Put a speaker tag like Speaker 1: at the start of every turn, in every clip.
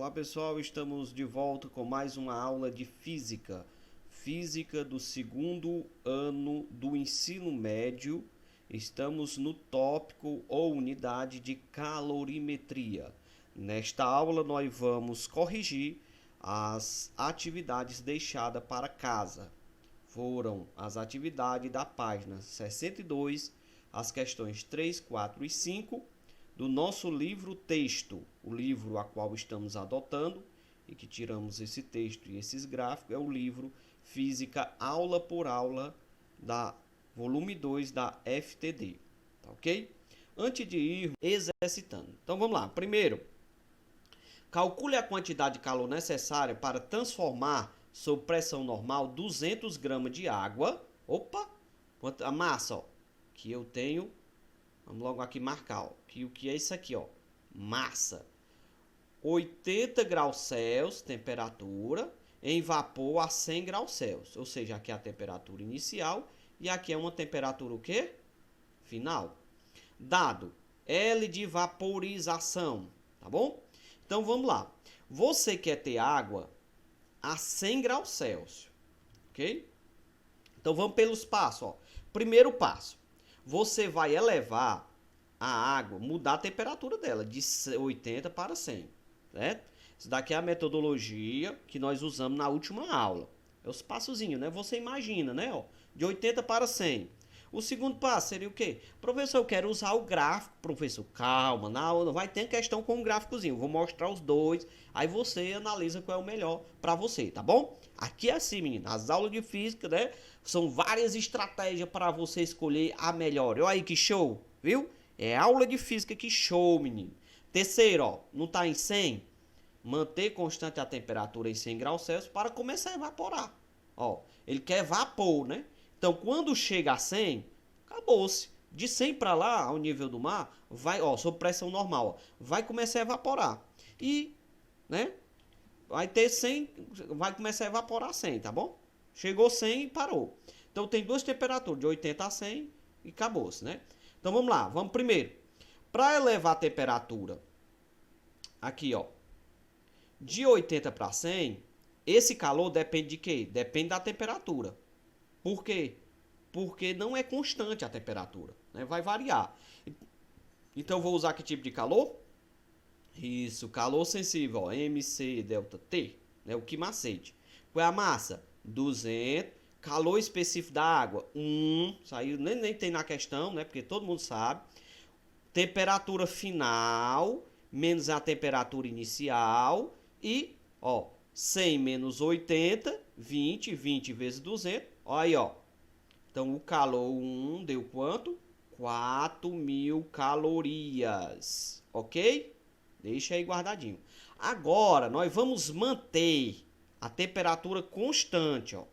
Speaker 1: Olá pessoal, estamos de volta com mais uma aula de Física. Física do segundo ano do ensino médio. Estamos no tópico ou unidade de calorimetria. Nesta aula nós vamos corrigir as atividades deixadas para casa. Foram as atividades da página 62, as questões 3, 4 e 5 do nosso livro texto, o livro a qual estamos adotando e que tiramos esse texto e esses gráficos, é o livro Física Aula por Aula, da volume 2 da FTD, tá ok? Antes de ir exercitando, então vamos lá. Primeiro, calcule a quantidade de calor necessária para transformar sob pressão normal 200 gramas de água. Opa! A massa, ó, que eu tenho. Vamos logo aqui marcar, ó, que o que é isso aqui, ó? Massa. 80 graus Celsius, temperatura, em vapor a 100 graus Celsius. Ou seja, aqui é a temperatura inicial e aqui é uma temperatura o quê? Final. Dado L de vaporização, tá bom? Então vamos lá. Você quer ter água a 100 graus Celsius, ok? Então vamos pelos passos, ó. Primeiro passo. Você vai elevar a água, mudar a temperatura dela de 80 para 100, certo? Isso daqui é a metodologia que nós usamos na última aula. É os passozinhos, né? Você imagina, né? Ó, de 80 para 100. O segundo passo seria o quê? Professor, eu quero usar o gráfico. Professor, calma, na aula vai ter questão com um gráficozinho. Vou mostrar os dois, aí você analisa qual é o melhor para você, tá bom? Aqui é assim, menino, as aulas de física, né? São várias estratégias para você escolher a melhor. Olha aí que show, viu? É aula de física que show, menino. Terceiro, ó, não tá em 100? Manter constante a temperatura em 100 graus Celsius para começar a evaporar. Ó, ele quer vapor, né? Então, quando chega a 100, acabou-se. De 100 para lá, ao nível do mar, vai, ó, sob pressão normal, ó, vai começar a evaporar. E, né? Vai ter 100, vai começar a evaporar 100, tá bom? Chegou 100 e parou. Então tem duas temperaturas, de 80 a 100 e acabou-se, né? Então vamos lá, vamos primeiro. Para elevar a temperatura, aqui ó, de 80 para 100, esse calor depende de quê? Depende da temperatura. Por quê? Porque não é constante a temperatura, né? Vai variar. Então vou usar que tipo de calor? Isso, calor sensível, ó, MC delta T, né? O que macete. Qual é a massa? 200. Calor específico da água? 1. Saiu, nem tem na questão, né? Porque todo mundo sabe. Temperatura final menos a temperatura inicial. E, ó, 100 menos 80, 20. 20 vezes 200. Olha aí, ó. Então, o calor 1 deu quanto? 4.000 calorias. Ok? Deixa aí guardadinho. Agora, nós vamos manter a temperatura constante, ó.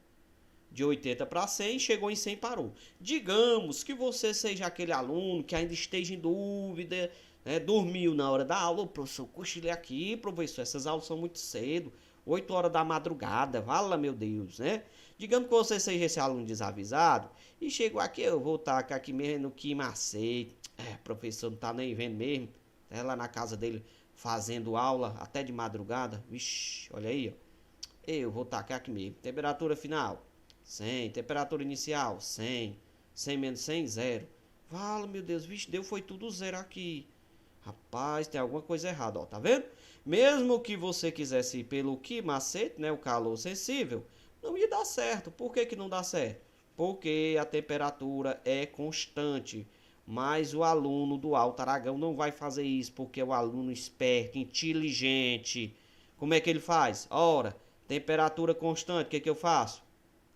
Speaker 1: De 80 para 100, chegou em 100 e parou. Digamos que você seja aquele aluno que ainda esteja em dúvida, né? Dormiu na hora da aula. Ô, professor, cochilei aqui, professor. Essas aulas são muito cedo. 8 horas da madrugada. Vala, meu Deus, né? Digamos que você seja esse aluno desavisado e chegou aqui, eu vou tacar aqui mesmo no que macete. Professor, não tá nem vendo mesmo. É lá na casa dele fazendo aula até de madrugada. Vixe, olha aí, ó. Eu vou tacar aqui mesmo. Temperatura final, 100. Temperatura inicial, 100. 100 menos 100, 0. Fala, meu Deus, vixe, deu foi tudo zero aqui. Rapaz, tem alguma coisa errada, ó, tá vendo? Mesmo que você quisesse ir pelo que macete, né, o calor sensível, não ia dar certo. Por que que não dá certo? Porque a temperatura é constante. Mas o aluno do Alto Aragão não vai fazer isso, porque é o aluno esperto, inteligente. Como é que ele faz? Ora, temperatura constante, o que que eu faço?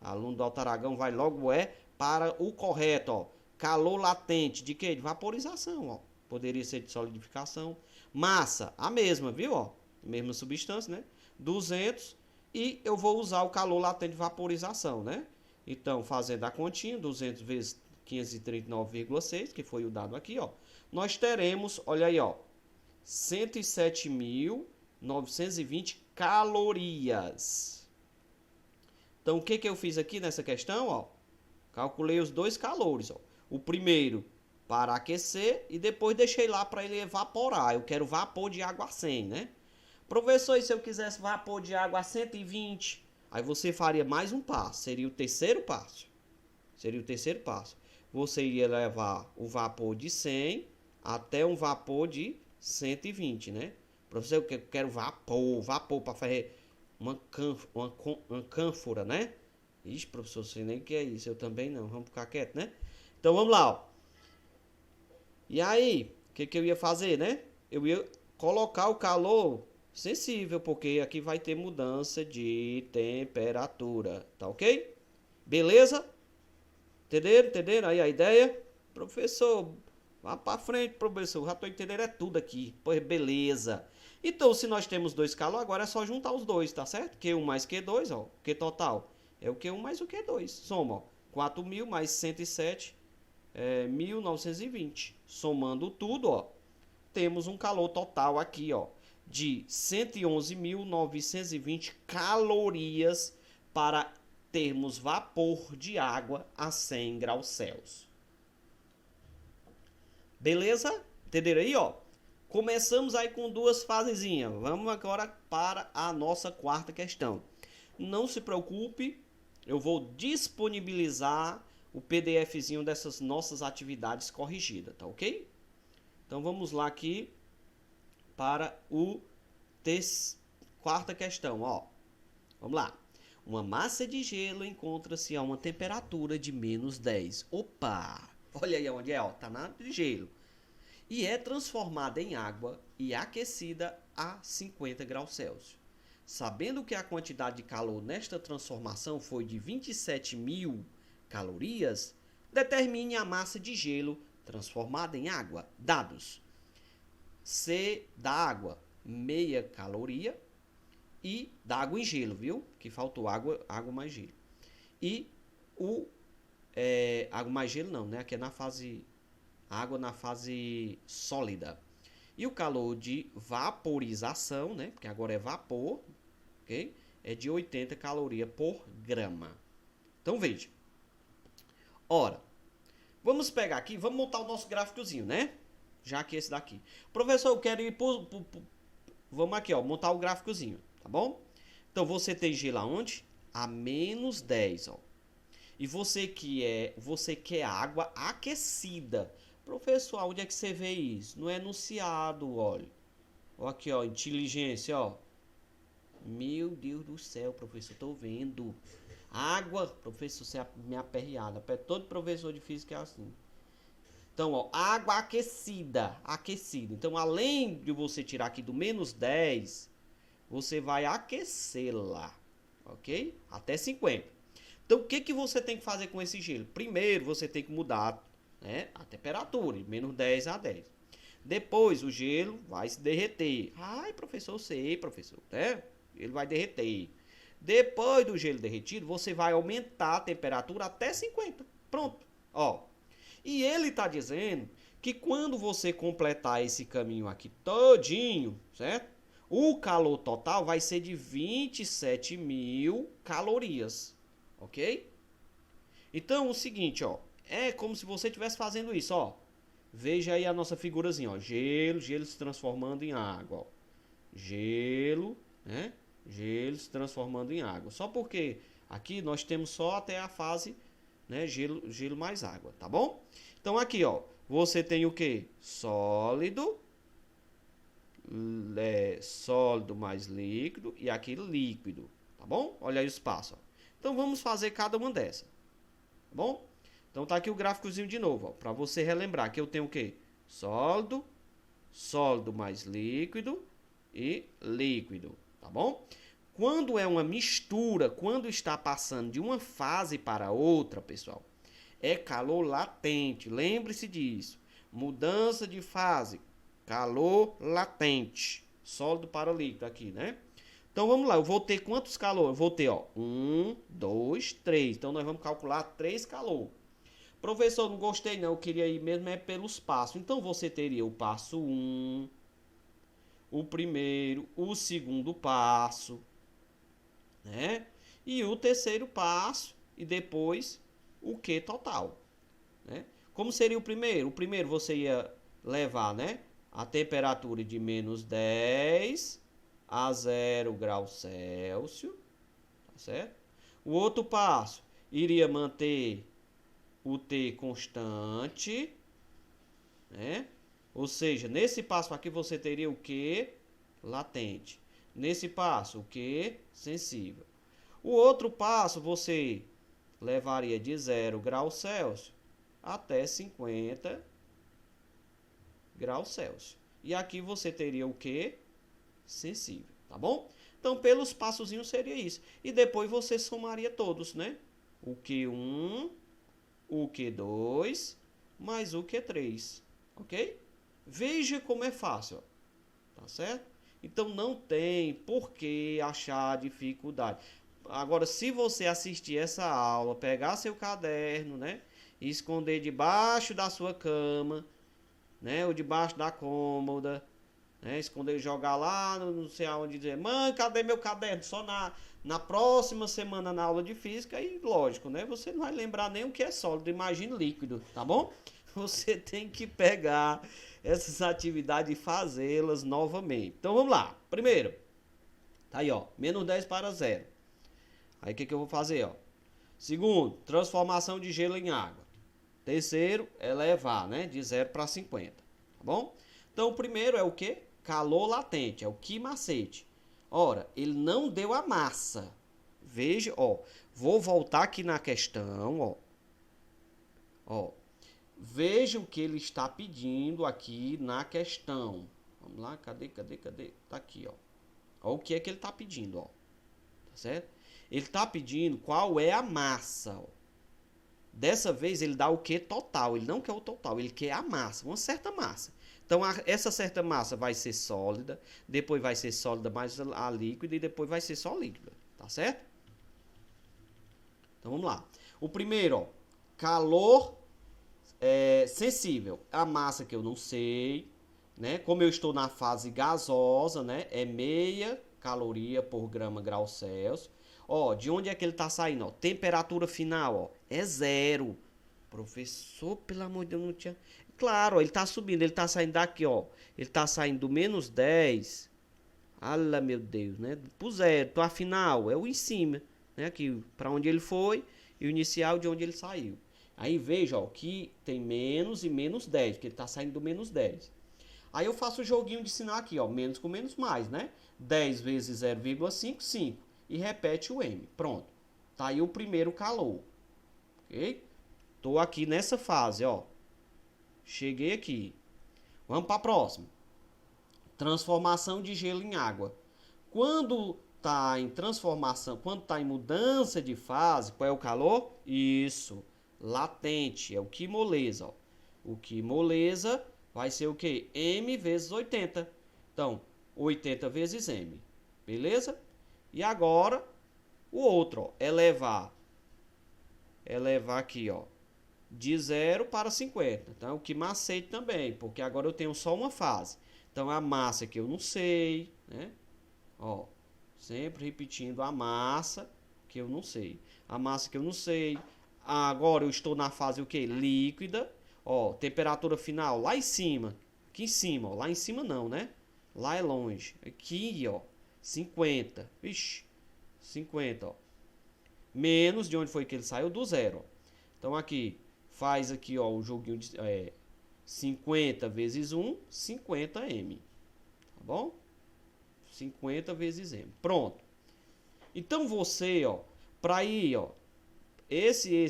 Speaker 1: O aluno do Alto Aragão vai logo para o correto, ó. Calor latente, de quê? De vaporização, ó. Poderia ser de solidificação. Massa, a mesma, viu, ó? Mesma substância, né? 200 e eu vou usar o calor latente de vaporização, né? Então, fazendo a continha, 200 vezes 539,6, que foi o dado aqui, ó. Nós teremos, olha aí, ó, 107.920 calorias. Então, o que que eu fiz aqui nessa questão, ó? Calculei os dois calores, ó. O primeiro para aquecer e depois deixei lá para ele evaporar. Eu quero vapor de água a 100, né? Professor, e se eu quisesse vapor de água a 120? Aí você faria mais um passo, seria o terceiro passo. Você iria levar o vapor de 100 até um vapor de 120, né? Professor, eu quero vapor para fazer uma cânfora, né? Ixi, professor, sei nem o que é isso, eu também não, vamos ficar quieto, né? Então vamos lá, ó. E aí, o que eu ia fazer, né? Eu ia colocar o calor sensível, porque aqui vai ter mudança de temperatura, tá ok? Beleza? Entenderam aí a ideia? Professor, vá pra frente, professor, já tô entendendo é tudo aqui. Pois beleza. Então, se nós temos dois calor, agora é só juntar os dois, tá certo? Q1 mais Q2, ó. Q total é o Q1 mais o Q2. Soma, ó. 4.000 mais 107 1920. Somando tudo, ó, temos um calor total aqui, ó, de 111.920 calorias para termos vapor de água a 100 graus Celsius. Beleza? Entenderam aí, ó? Começamos aí com duas fasezinhas. Vamos agora para a nossa quarta questão. Não se preocupe, eu vou disponibilizar o PDFzinho dessas nossas atividades corrigidas, tá ok? Então vamos lá aqui para o quarta questão, ó. Vamos lá. Uma massa de gelo encontra-se a uma temperatura de menos 10. Opa! Olha aí onde é, ó. Tá na de gelo. E é transformada em água e aquecida a 50 graus Celsius. Sabendo que a quantidade de calor nesta transformação foi de 27.000 calorias, determine a massa de gelo transformada em água. Dados: C da água, meia caloria, e da água em gelo, viu? Que faltou água mais gelo. E água mais gelo não, né? Aqui é na fase água na fase sólida. E o calor de vaporização, né? Porque agora é vapor, ok? É de 80 calorias por grama. Então veja. Ora, vamos pegar aqui, vamos montar o nosso gráficozinho, né? Já que esse daqui. Professor, eu quero ir vamos aqui, ó, montar o gráficozinho, tá bom? Então você tem gelo aonde? A menos 10, ó. E você quer água aquecida. Professor, onde é que você vê isso? No enunciado, olha. Ó aqui, ó, inteligência, ó. Meu Deus do céu, professor, tô vendo. Água, professor, você é minha aperreada. Todo professor de física é assim. Então, ó, água aquecida. Então, além de você tirar aqui do menos 10, você vai aquecê-la, ok? Até 50. Então, o que você tem que fazer com esse gelo? Primeiro, você tem que mudar, né, a temperatura, de menos 10 a 10. Depois, o gelo vai se derreter. Ai, professor, eu sei, professor, né? Ele vai derreter. Depois do gelo derretido, você vai aumentar a temperatura até 50. Pronto, ó. E ele está dizendo que quando você completar esse caminho aqui todinho, certo? O calor total vai ser de 27.000 calorias, ok? Então, o seguinte, ó. É como se você estivesse fazendo isso, ó. Veja aí a nossa figurazinha, ó. Gelo se transformando em água, ó. Gelo, né? Gelo se transformando em água. Só porque aqui nós temos só até a fase, né, gelo mais água, tá bom? Então aqui, ó, você tem o que? Sólido mais líquido e aqui líquido, tá bom? Olha aí o espaço, ó. Então vamos fazer cada uma dessas, tá bom? Então tá aqui o gráficozinho de novo, ó, para você relembrar que eu tenho o que? Sólido mais líquido e líquido, tá bom? Quando é uma mistura, quando está passando de uma fase para outra, pessoal, é calor latente. Lembre-se disso. Mudança de fase, calor latente. Sólido para líquido aqui, né? Então vamos lá, eu vou ter quantos calor? Eu vou ter, ó, 1, 2, 3. Então nós vamos calcular 3 calor. Professor, não gostei não, eu queria ir mesmo pelos passos. Então você teria o passo 1, o primeiro, o segundo passo, né? E o terceiro passo e depois o Q total, né? Como seria o primeiro? O primeiro você ia levar, né, a temperatura de menos 10 a 0 graus Celsius, tá certo? O outro passo iria manter o T constante, né? Ou seja, nesse passo aqui você teria o Q latente. Nesse passo, o Q sensível. O outro passo você levaria de 0 graus Celsius até 50 graus Celsius. E aqui você teria o Q sensível, tá bom? Então, pelos passozinhos seria isso. E depois você somaria todos, né? O Q1, o Q2, mais o Q3, ok? Veja como é fácil, ó. Tá certo? Então, não tem por que achar dificuldade. Agora, se você assistir essa aula, pegar seu caderno, né? E esconder debaixo da sua cama, né? Ou debaixo da cômoda, né? Esconder, jogar lá, não sei aonde, dizer, mãe, cadê meu caderno? Só na próxima semana na aula de física. E lógico, né? Você não vai lembrar nem o que é sólido, imagine líquido, tá bom? Você tem que pegar essas atividades e fazê-las novamente. Então vamos lá. Primeiro, tá aí, ó, menos 10 para 0. Aí o que eu vou fazer, ó? Segundo, transformação de gelo em água. Terceiro, elevar, né? De 0 para 50, tá bom? Então o primeiro é o que? Calor latente, é o que macete. Ora, ele não deu a massa. Veja, ó, vou voltar aqui na questão, ó. Ó, veja o que ele está pedindo aqui na questão. Vamos lá, cadê? Tá aqui, ó. Ó o que é que ele está pedindo, ó. Tá certo? Ele está pedindo qual é a massa, ó. Dessa vez ele dá o que total, ele não quer o total, ele quer a massa, uma certa massa. Então essa certa massa vai ser sólida, depois vai ser sólida mais a líquida e depois vai ser só líquida, tá certo? Então vamos lá. O primeiro, ó, calor sensível, a massa que eu não sei, né? Como eu estou na fase gasosa, né? É meia caloria por grau Celsius. Ó, de onde é que ele tá saindo, ó? Temperatura final, ó, é 0. Professor, pelo amor de Deus, não tinha... Claro, ó, ele tá subindo, ele tá saindo daqui, ó. Ele tá saindo do menos 10. Ala, meu Deus, né? Pro 0, então afinal, é o em cima, né? Aqui, pra onde ele foi e o inicial de onde ele saiu. Aí veja, ó, que tem menos e menos 10, porque ele tá saindo do menos 10. Aí eu faço o joguinho de sinal aqui, ó, menos com menos mais, né? 10 vezes 0,5, 5. E repete o M. Pronto. Tá aí o primeiro calor. Ok? Tô aqui nessa fase, ó. Cheguei aqui. Vamos para a próxima. Transformação de gelo em água. Quando tá em transformação, quando tá em mudança de fase, qual é o calor? Isso. Latente. É o que moleza, ó. O que moleza vai ser o quê? M vezes 80. Então, 80 vezes M. Beleza? E agora, o outro, ó, elevar aqui, ó, de 0 para 50. Então, o que macete também, porque agora eu tenho só uma fase. Então, a massa que eu não sei, né? Ó, sempre repetindo a massa que eu não sei. A massa que eu não sei. Agora eu estou na fase o quê? Líquida. Ó, temperatura final lá em cima. Aqui em cima, ó. Lá em cima não, né? Lá é longe. Aqui, ó. 50. Vixe. 50, ó. Menos de onde foi que ele saiu? Do 0, ó. Então aqui, faz aqui, ó, o joguinho de 50 vezes 1, 50M. Tá bom? 50 vezes M. Pronto. Então você, ó, para ir, ó, esse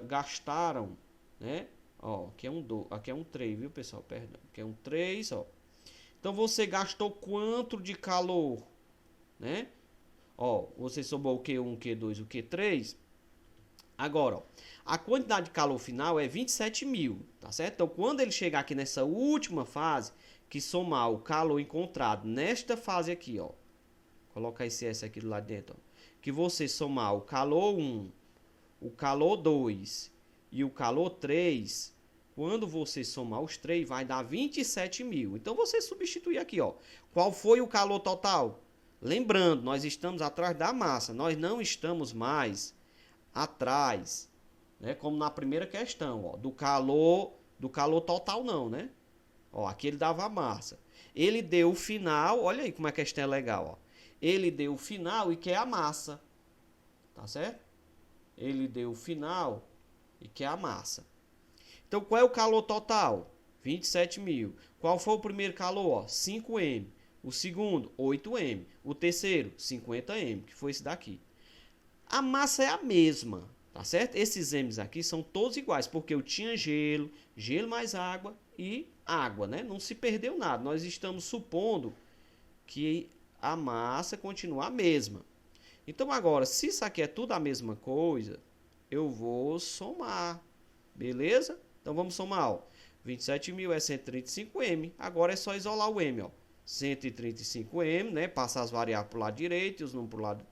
Speaker 1: gastaram, né? Ó, aqui é um 3, viu, pessoal? Perdão. Aqui é um 3, ó. Então você gastou quanto de calor, né? Ó, você somou o Q1, o Q2, o Q3. Agora, ó, a quantidade de calor final é 27.000, tá certo? Então, quando ele chegar aqui nessa última fase, que somar o calor encontrado nesta fase aqui, ó. Colocar esse S aqui do lado dentro, ó. Que você somar o calor 1, o calor 2 e o calor 3, quando você somar os 3, vai dar 27.000. Então, você substitui aqui, ó. Qual foi o calor total? Lembrando, nós estamos atrás da massa, nós não estamos mais atrás, né? Como na primeira questão, ó, do calor total não, né? Ó, aqui ele dava a massa. Ele deu o final, olha aí como a questão é legal, ó. Ele deu o final e quer a massa, tá certo? Ele deu o final e quer a massa. Então, qual é o calor total? 27 mil. Qual foi o primeiro calor? Ó, 5M. O segundo, 8M. O terceiro, 50M, que foi esse daqui. A massa é a mesma, tá certo? Esses M's aqui são todos iguais, porque eu tinha gelo, gelo mais água e água, né? Não se perdeu nada. Nós estamos supondo que a massa continua a mesma. Então agora, se isso aqui é tudo a mesma coisa, eu vou somar, beleza? Então vamos somar, ó. 27.000 é 135M. Agora é só isolar o M, ó. 135M, né? Passar as variáveis para o lado direito e os números para o lado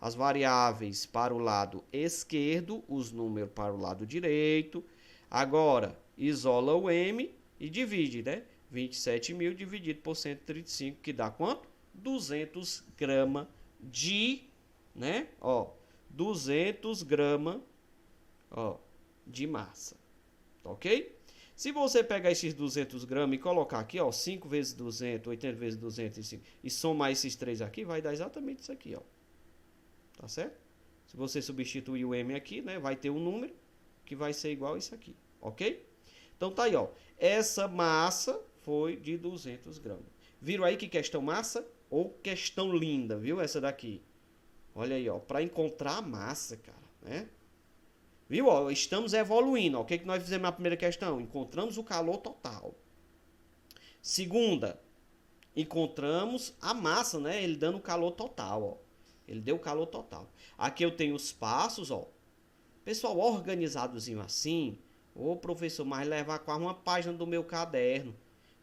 Speaker 1: as variáveis para o lado esquerdo, os números para o lado direito. Agora, isola o M e divide, né? 27.000 dividido por 135, que dá quanto? 200 gramas de, né? Ó, 200 gramas, ó, de massa. Ok? Se você pegar esses 200 gramas e colocar aqui, ó, 5 vezes 200, 80 vezes 205, e somar esses três aqui, vai dar exatamente isso aqui, ó. Tá certo? Se você substituir o M aqui, né, vai ter um número que vai ser igual a isso aqui, ok? Então tá aí, ó. Essa massa foi de 200 gramas. Viram aí que questão massa ou questão linda, viu? Essa daqui. Olha aí, ó, para encontrar a massa, cara, né? Viu? Ó, estamos evoluindo. Ó. O que, que nós fizemos na primeira questão? Encontramos o calor total. Segunda, encontramos a massa, né? Ele dando o calor total, ó. Ele deu o calor total. Aqui eu tenho os passos, ó. Pessoal, organizadozinho assim. Ô, professor, mas levar quase uma página do meu caderno.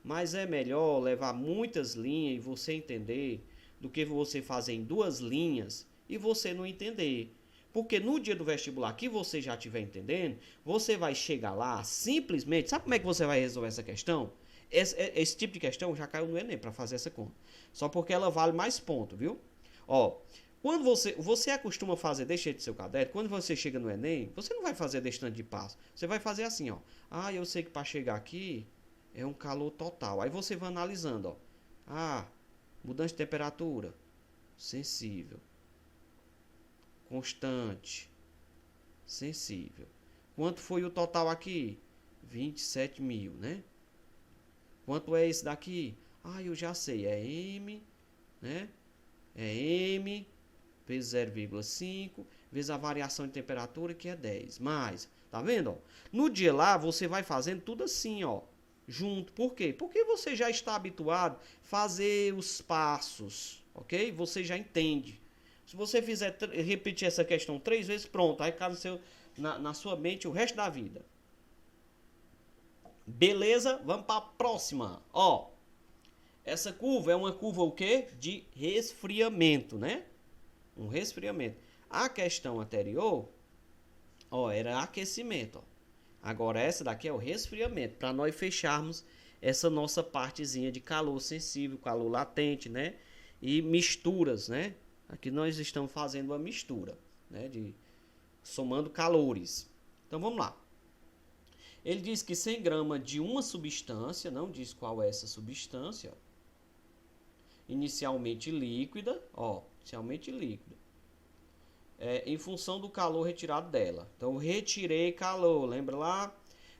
Speaker 1: Mas é melhor levar muitas linhas e você entender do que você fazer em 2 linhas e você não entender. Porque no dia do vestibular que você já estiver entendendo, você vai chegar lá simplesmente... Sabe como é que você vai resolver essa questão? Esse tipo de questão já caiu no Enem para fazer essa conta. Só porque ela vale mais ponto, viu? Ó, quando você acostuma fazer desse jeito do seu caderno, quando você chega no Enem, você não vai fazer desse tanto de passo. Você vai fazer assim, ó. Ah, eu sei que para chegar aqui é um calor total. Aí você vai analisando, ó. Ah, mudança de temperatura, sensível. Constante, sensível. Quanto foi o total aqui? 27.000, né? Quanto é esse daqui? Ah, eu já sei, é M, né? É M vezes 0,5 vezes a variação de temperatura, que é 10. Mais, tá vendo? Ó? No dia lá, você vai fazendo tudo assim, ó. Junto. Por quê? Porque você já está habituado a fazer os passos, ok? Você já entende. Se você fizer repetir essa questão 3 vezes, pronto. Aí fica na sua mente o resto da vida. Beleza? Vamos para a próxima. Ó, essa curva é uma curva o quê? De resfriamento, né? Um resfriamento. A questão anterior, ó, era aquecimento. Ó. Agora essa daqui é o resfriamento. Para nós fecharmos essa nossa partezinha de calor sensível, calor latente, né? E misturas, né? Aqui nós estamos fazendo uma mistura, né, somando calores. Então vamos lá. Ele diz que 100 gramas de uma substância, não diz qual é essa substância, ó, inicialmente líquida, ó, inicialmente líquida, em função do calor retirado dela. Então eu retirei calor, lembra lá?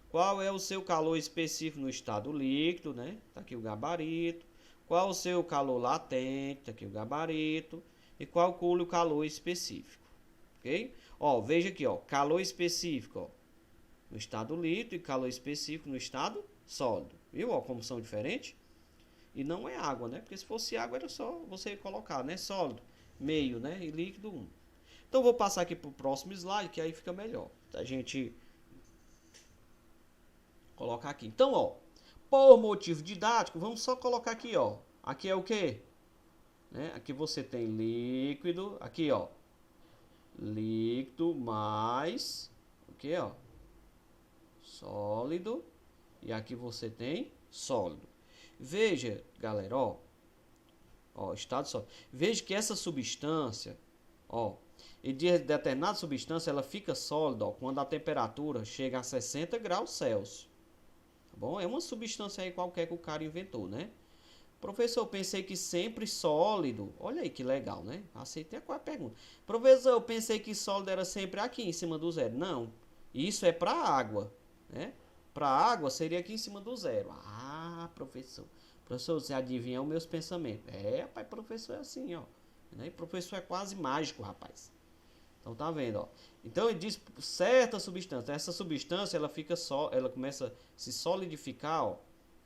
Speaker 1: Qual é o seu calor específico no estado líquido, né? Tá aqui o gabarito. Qual o seu calor latente? Tá aqui o gabarito. E calcule o calor específico, ok? Ó, veja aqui, ó, calor específico, ó, no estado líquido e calor específico no estado sólido, viu? Ó, como são diferentes. E não é água, né? Porque se fosse água era só você colocar, né? Sólido, meio, né? E líquido, 1. Então vou passar aqui para o próximo slide, que aí fica melhor. A gente colocar aqui. Então, ó, por motivo didático, vamos só colocar aqui, ó. Aqui é o quê? Né? Aqui você tem líquido, aqui ó, líquido mais, o que ó, sólido, e aqui você tem sólido. Veja, galera, ó, estado sólido. Veja que essa substância, ó, e de determinada substância ela fica sólida, ó, quando a temperatura chega a 60 graus Celsius, bom? É uma substância aí qualquer que o cara inventou, né? Professor, eu pensei que sempre sólido. Olha aí que legal, né? Aceitei qual é a pergunta. Professor, eu pensei que sólido era sempre aqui em cima do zero. Não. Isso é para água, né? Para água seria aqui em cima do zero. Ah, professor. Professor, você adivinha os meus pensamentos. É, rapaz, professor é assim, ó. Né? Professor é quase mágico, rapaz. Então tá vendo, ó. Então ele diz certa substância. Essa substância ela fica só, ela começa a se solidificar, ó,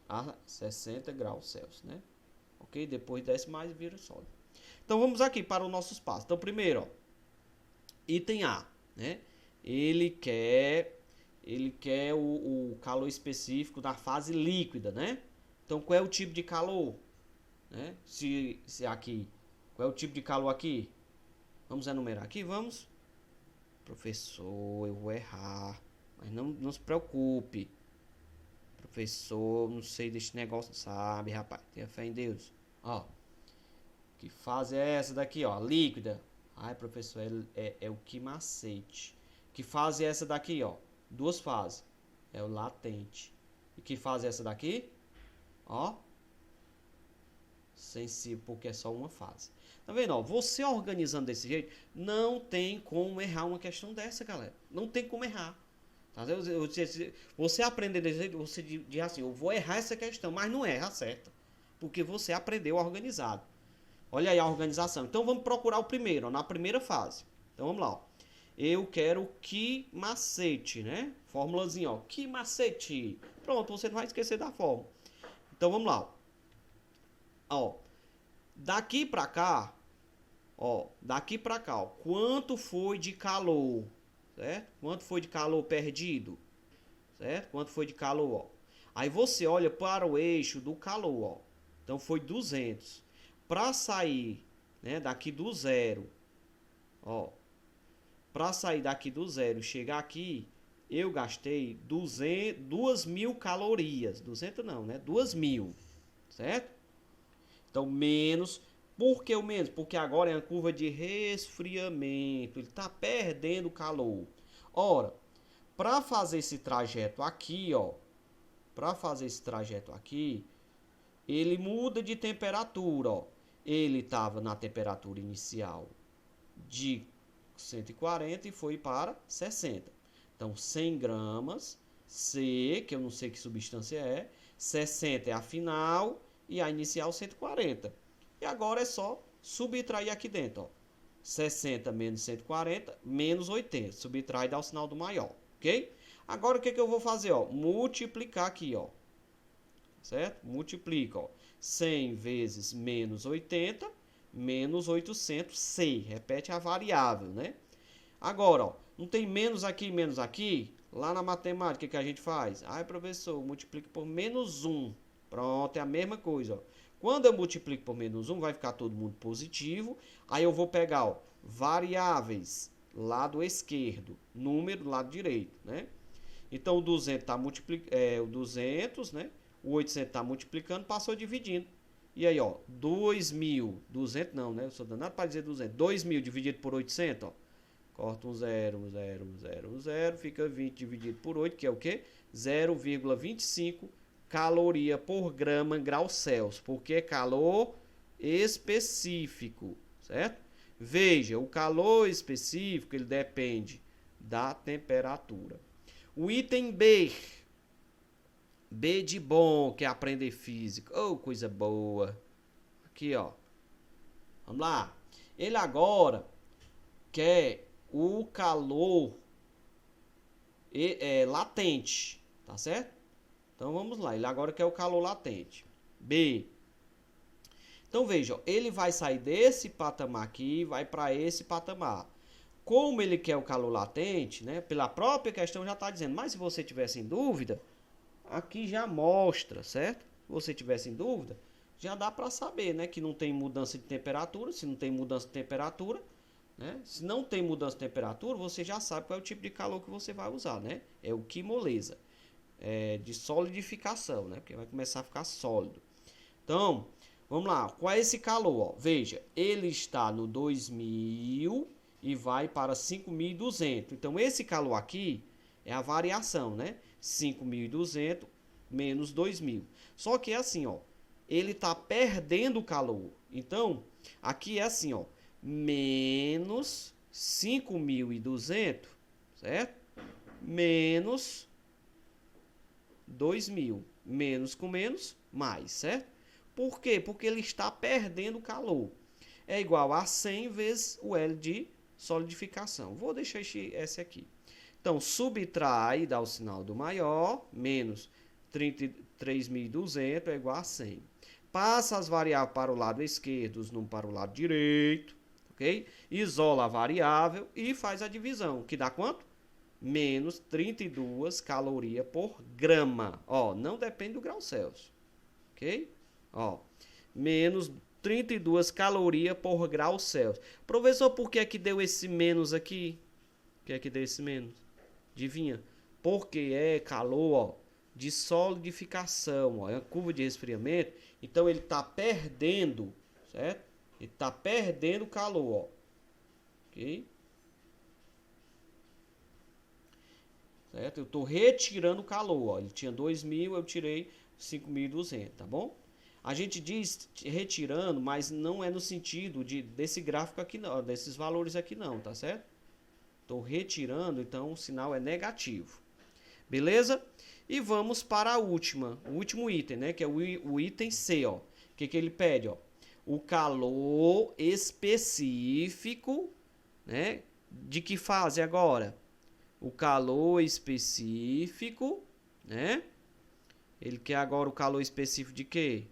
Speaker 1: a 60 graus Celsius, né? Ok? Depois desce mais e vira sólido. Então vamos aqui para os nossos passos. Então primeiro, ó, item A, né? Ele quer o calor específico da fase líquida, né? Então qual é o tipo de calor, né? Se aqui, qual é o tipo de calor aqui? Vamos enumerar aqui, vamos. Professor, eu vou errar, mas não se preocupe. Professor, não sei desse negócio, sabe, rapaz? Tenha fé em Deus. Ó, que fase é essa daqui, ó? Líquida. Ai, professor, é o que macete. Que fase é essa daqui, ó? Duas fases. É o latente. E que fase é essa daqui? Ó, sensível, porque é só uma fase. Tá vendo, ó? Você organizando desse jeito, não tem como errar uma questão dessa, galera. Não tem como errar. Tá? Você aprender desse jeito, você diz assim, eu vou errar essa questão, mas não erra, certo? Porque você aprendeu organizado. Olha aí a organização. Então vamos procurar o primeiro, ó, na primeira fase. Então vamos lá, ó. Eu quero que macete, né? Formulazinha, ó. Que macete. Pronto, você não vai esquecer da fórmula. Então vamos lá, ó. Daqui pra cá, ó. Daqui pra cá, ó. Quanto foi de calor? Certo? Quanto foi de calor perdido? Certo? Quanto foi de calor, ó. Aí você olha para o eixo do calor, ó. Então foi 200. Para sair, né, daqui do zero, ó. Para sair daqui do zero e chegar aqui, eu gastei 2.000 calorias. 200 não, né? 2.000, certo? Então, menos. Por que o menos? Porque agora é a curva de resfriamento. Ele está perdendo calor. Ora, para fazer esse trajeto aqui, ó. Para fazer esse trajeto aqui, ele muda de temperatura, ó. Ele estava na temperatura inicial de 140 e foi para 60. Então, 100 gramas, C, que eu não sei que substância é, 60 é a final e a inicial 140. E agora é só subtrair aqui dentro, ó. 60 menos 140, menos 80. Subtrai e dá o sinal do maior, ok? Agora o que eu vou fazer, ó? Multiplicar aqui, ó. Certo? Multiplica, ó. 100 vezes menos 80, menos 800, C. Repete a variável, né? Agora, ó, não tem menos aqui, menos aqui? Lá na matemática, o que a gente faz? Ai, professor, multiplica por menos 1. Pronto, é a mesma coisa, ó. Quando eu multiplico por menos 1, vai ficar todo mundo positivo. Aí eu vou pegar, ó, variáveis, lado esquerdo, número do lado direito, né? Então, o 200 está o 200, né? O 800 está multiplicando, passou dividindo. E aí, ó, 2.000, 200 não, né? Eu sou danado para dizer 200. 2.000 dividido por 800, ó. Corta um 0, 0, fica 20 dividido por 8, que é o quê? 0,25 caloria por grama grau Celsius, porque é calor específico, certo? Veja, o calor específico, ele depende da temperatura. O item B, B de bom, que é aprender física. Oh, coisa boa. Aqui, ó. Vamos lá. Ele agora quer o calor latente, tá certo? Então vamos lá. Ele agora quer o calor latente. B. Então veja, ó, ele vai sair desse patamar aqui e vai para esse patamar. Como ele quer o calor latente, né? Pela própria questão já está dizendo. Mas se você tivesse em dúvida, aqui já mostra, certo? Se você tivesse em dúvida, já dá para saber, né? Que não tem mudança de temperatura. Se não tem mudança de temperatura, né? Se não tem mudança de temperatura, você já sabe qual é o tipo de calor que você vai usar, né? É o quimolesa, de solidificação, né? Porque vai começar a ficar sólido. Então, vamos lá. Qual é esse calor? Ó? Veja, ele está no 2.000 e vai para 5.200. Então, esse calor aqui é a variação, né? 5.200 menos 2.000. Só que é assim, ó, ele está perdendo calor. Então, aqui é assim, ó, menos 5.200, certo? Menos 2.000. Menos com menos, mais, certo? Por quê? Porque ele está perdendo calor. É igual a 100 vezes o L de solidificação. Vou deixar esse aqui. Então, subtrai, dá o sinal do maior, menos 33.200 é igual a 100. Passa as variáveis para o lado esquerdo, os números para o lado direito, ok? Isola a variável e faz a divisão, que dá quanto? Menos 32 calorias por grama. Ó, não depende do grau Celsius, ok? Ó, menos 32 calorias por grau Celsius. Professor, por que é que deu esse menos aqui? Por que é que deu esse menos? Adivinha? Porque é calor, ó, de solidificação, ó, é uma curva de resfriamento. Então ele está perdendo, certo? Ele está perdendo calor, ó. Ok? Certo? Eu estou retirando calor, ó. Ele tinha 2.000, eu tirei 5.200, tá bom? A gente diz retirando, mas não é no sentido desse gráfico aqui não, desses valores aqui não, tá certo? Estou retirando, então o sinal é negativo. Beleza? E vamos para o último item, né? Que é o item C, ó. O que ele pede, ó? O calor específico, né? De que fase agora? O calor específico, né? Ele quer agora o calor específico de quê?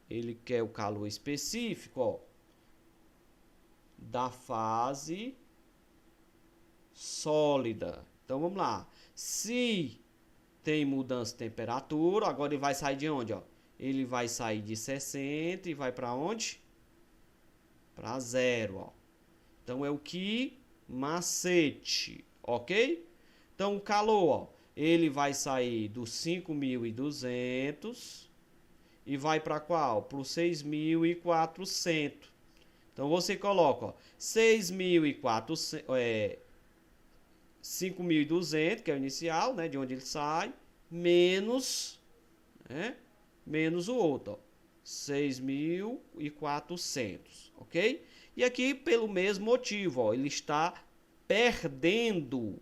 Speaker 1: Ele quer o calor específico, ó, da fase sólida. Então vamos lá. Se tem mudança de temperatura, agora ele vai sair de onde, ó? Ele vai sair de 60 e vai para onde? Para 0, ó. Então é o que macete, ok? Então o calor, ó, ele vai sair dos 5.200 e vai para qual? Para os 6.400. Então você coloca, ó, 6.400, 5.200, que é o inicial, né, de onde ele sai, menos, né, menos o outro, ó, 6.400, ok? E aqui, pelo mesmo motivo, ó, ele está perdendo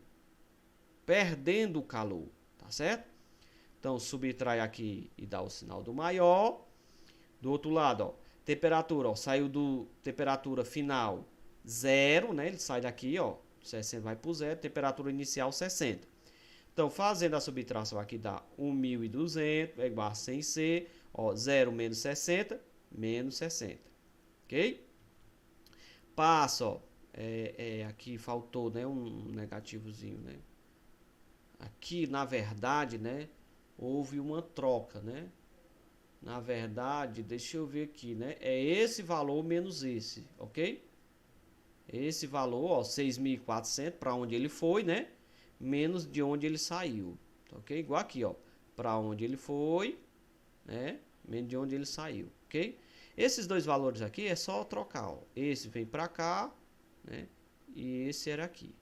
Speaker 1: calor, tá certo? Então, subtrai aqui e dá o sinal do maior. Do outro lado, ó, temperatura, ó, saiu do temperatura final 0, né? Ele sai daqui, ó, 60 vai para o 0, temperatura inicial 60. Então, fazendo a subtração aqui dá 1.200, é igual a 100C, ó, 0 menos 60, menos 60, ok? Passa, ó, aqui faltou, né, um negativozinho, né? Aqui, na verdade, né, houve uma troca, né? Na verdade, deixa eu ver aqui, né? É esse valor menos esse, ok? Esse valor, ó, 6.400 para onde ele foi, né? Menos de onde ele saiu, ok? Igual aqui, ó, para onde ele foi, né? Menos de onde ele saiu, ok? Esses dois valores aqui é só trocar, ó. Esse vem para cá, né? E esse era aqui.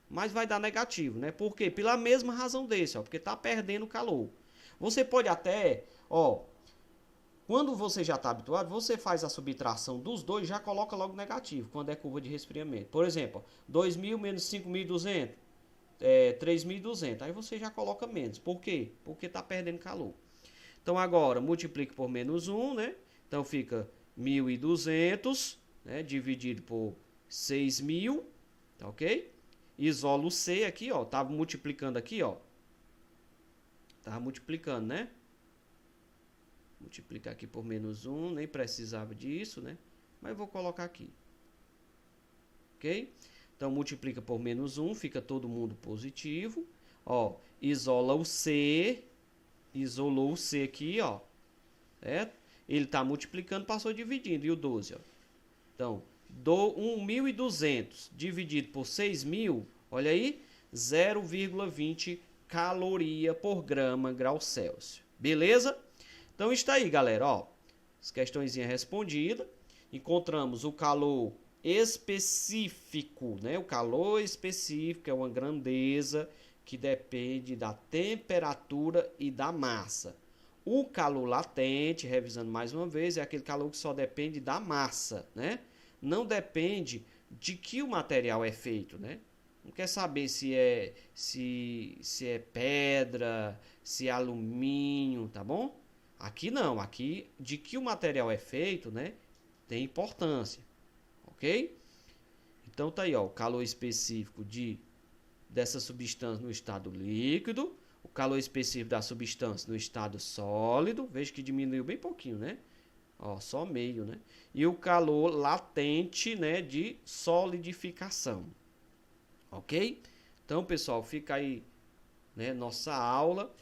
Speaker 1: Mas vai dar negativo, né? Por quê? Pela mesma razão desse, ó, porque tá perdendo calor. Você pode até, ó, quando você já está habituado, você faz a subtração dos dois, já coloca logo negativo, quando é curva de resfriamento. Por exemplo, 2.000 menos 5.200, 3.200. Aí você já coloca menos. Por quê? Porque está perdendo calor. Então agora, multiplica por menos 1, né? Então fica 1.200, né? Dividido por 6.000, tá ok? Isola o C aqui, ó. Tava multiplicando aqui, ó. Tava multiplicando, né? Multiplicar aqui por menos 1, nem precisava disso, né? Mas eu vou colocar aqui. Ok? Então, multiplica por menos 1, fica todo mundo positivo. Ó, isola o C, isolou o C aqui, ó. Certo? Ele está multiplicando, passou dividindo. E o 12, ó. Então, 1.200 dividido por 6.000, olha aí, 0,20 caloria por grau Celsius. Beleza? Então está aí, galera, ó, as questõezinhas respondidas. Encontramos o calor específico, né? O calor específico é uma grandeza que depende da temperatura e da massa. O calor latente, revisando mais uma vez, é aquele calor que só depende da massa, né? Não depende de que o material é feito, né? Não quer saber se é pedra, se é alumínio, tá bom? Aqui não, aqui de que o material é feito, né? Tem importância, ok? Então tá aí, ó, o calor específico dessa substância no estado líquido, o calor específico da substância no estado sólido, veja que diminuiu bem pouquinho, né? Ó, só meio, né? E o calor latente, né, de solidificação. Ok? Então, pessoal, fica aí, né, nossa aula.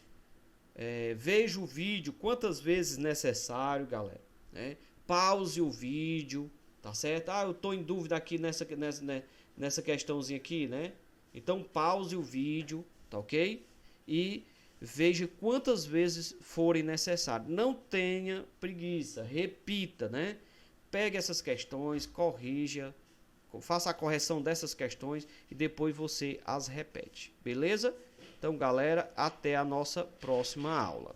Speaker 1: Veja o vídeo quantas vezes necessário, galera, né? Pause o vídeo, tá certo? Ah, eu tô em dúvida aqui nessa questãozinha aqui, né? Então, pause o vídeo, tá ok? E veja quantas vezes forem necessárias. Não tenha preguiça, repita, né? Pegue essas questões, corrija, faça a correção dessas questões e depois você as repete, beleza? Então, galera, até a nossa próxima aula.